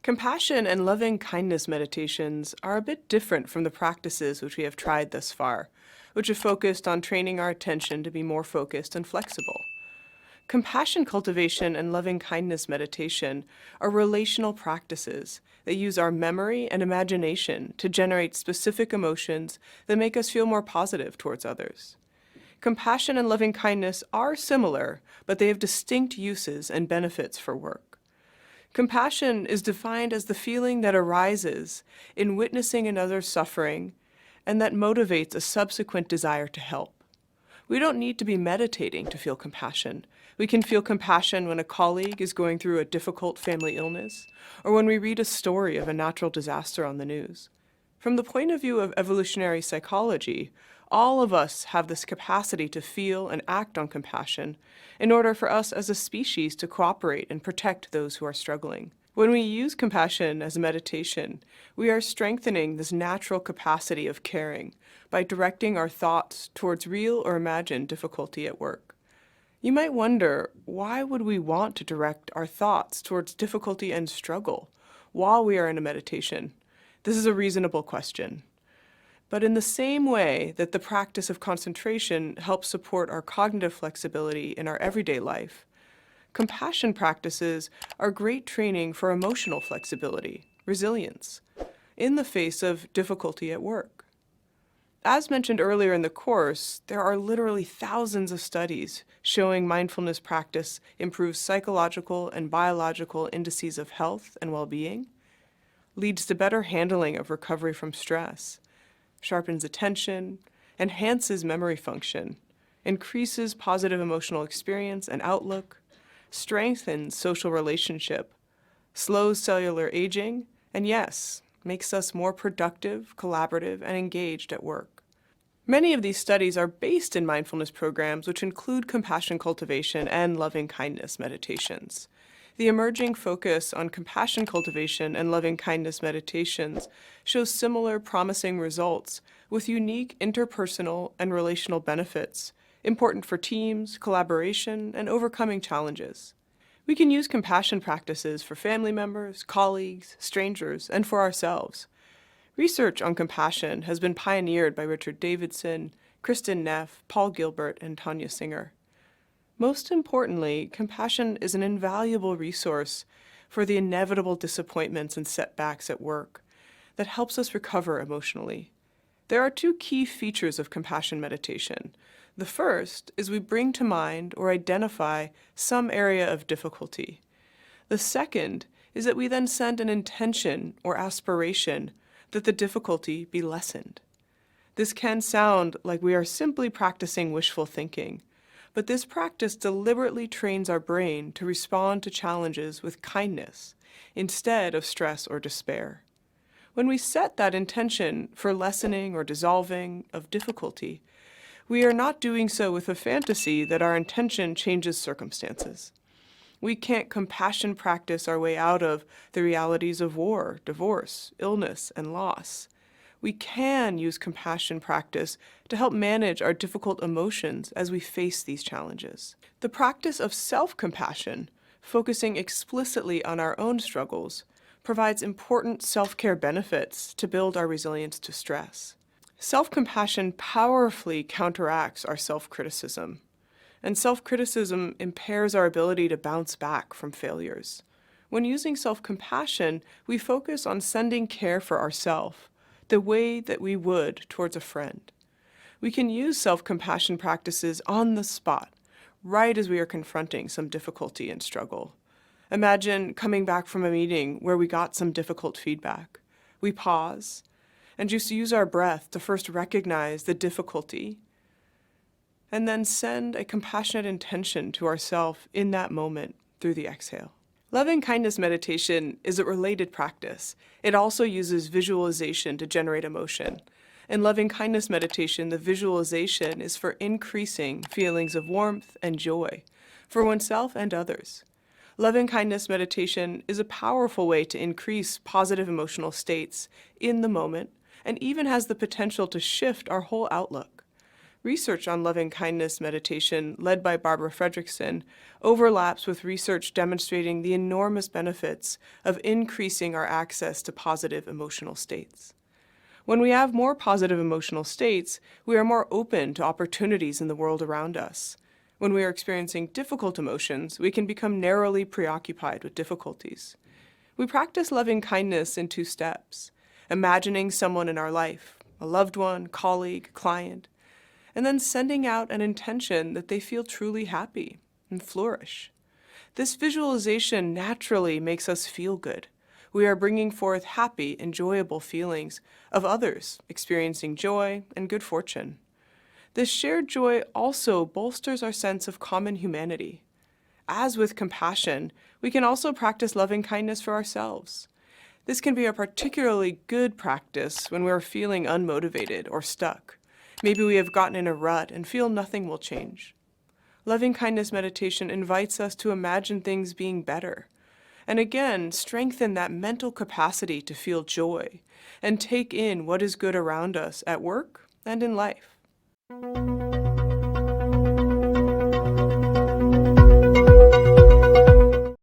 Compassion and loving kindness meditations are a bit different from the practices which we have tried thus far, which have focused on training our attention to be more focused and flexible. Compassion cultivation and loving kindness meditation are relational practices that use our memory and imagination to generate specific emotions that make us feel more positive towards others. Compassion and loving kindness are similar, but they have distinct uses and benefits for work. Compassion is defined as the feeling that arises in witnessing another's suffering and that motivates a subsequent desire to help. We don't need to be meditating to feel compassion. We can feel compassion when a colleague is going through a difficult family illness, or when we read a story of a natural disaster on the news. From the point of view of evolutionary psychology, all of us have this capacity to feel and act on compassion in order for us as a species to cooperate and protect those who are struggling. When we use compassion as a meditation, we are strengthening this natural capacity of caring by directing our thoughts towards real or imagined difficulty at work. You might wonder, why would we want to direct our thoughts towards difficulty and struggle while we are in a meditation? This is a reasonable question. But in the same way that the practice of concentration helps support our cognitive flexibility in our everyday life, compassion practices are great training for emotional flexibility, resilience, in the face of difficulty at work. As mentioned earlier in the course, there are literally thousands of studies showing mindfulness practice improves psychological and biological indices of health and well-being, leads to better handling of recovery from stress, sharpens attention, enhances memory function, increases positive emotional experience and outlook, strengthens social relationship, slows cellular aging, and yes, makes us more productive, collaborative, and engaged at work. Many of these studies are based in mindfulness programs which include compassion cultivation and loving kindness meditations. The emerging focus on compassion cultivation and loving kindness meditations shows similar promising results with unique interpersonal and relational benefits, important for teams, collaboration, and overcoming challenges. We can use compassion practices for family members, colleagues, strangers, and for ourselves. Research on compassion has been pioneered by Richard Davidson, Kristen Neff, Paul Gilbert, and Tanya Singer. Most importantly, compassion is an invaluable resource for the inevitable disappointments and setbacks at work that helps us recover emotionally. There are two key features of compassion meditation. The first is we bring to mind or identify some area of difficulty. The second is that we then send an intention or aspiration that the difficulty be lessened. This can sound like we are simply practicing wishful thinking, but this practice deliberately trains our brain to respond to challenges with kindness instead of stress or despair. When we set that intention for lessening or dissolving of difficulty, we are not doing so with a fantasy that our intention changes circumstances. We can't compassion practice our way out of the realities of war, divorce, illness, and loss. We can use compassion practice to help manage our difficult emotions as we face these challenges. The practice of self-compassion, focusing explicitly on our own struggles, provides important self-care benefits to build our resilience to stress. Self-compassion powerfully counteracts our self-criticism, and self-criticism impairs our ability to bounce back from failures. When using self-compassion, we focus on sending care for ourselves, the way that we would towards a friend. We can use self-compassion practices on the spot, right as we are confronting some difficulty and struggle. Imagine coming back from a meeting where we got some difficult feedback. We pause and just use our breath to first recognize the difficulty and then send a compassionate intention to ourselves in that moment through the exhale. Loving kindness meditation is a related practice. It also uses visualization to generate emotion. In loving kindness meditation, the visualization is for increasing feelings of warmth and joy for oneself and others. Loving kindness meditation is a powerful way to increase positive emotional states in the moment and even has the potential to shift our whole outlook. Research on loving kindness meditation, led by Barbara Fredrickson, overlaps with research demonstrating the enormous benefits of increasing our access to positive emotional states. When we have more positive emotional states, we are more open to opportunities in the world around us. When we are experiencing difficult emotions, we can become narrowly preoccupied with difficulties. We practice loving kindness in 2 steps: imagining someone in our life, a loved one, colleague, client, and then sending out an intention that they feel truly happy and flourish. This visualization naturally makes us feel good. We are bringing forth happy, enjoyable feelings of others experiencing joy and good fortune. This shared joy also bolsters our sense of common humanity. As with compassion, we can also practice loving kindness for ourselves. This can be a particularly good practice when we are feeling unmotivated or stuck. Maybe we have gotten in a rut and feel nothing will change. Loving kindness meditation invites us to imagine things being better, and again, strengthen that mental capacity to feel joy and take in what is good around us at work and in life.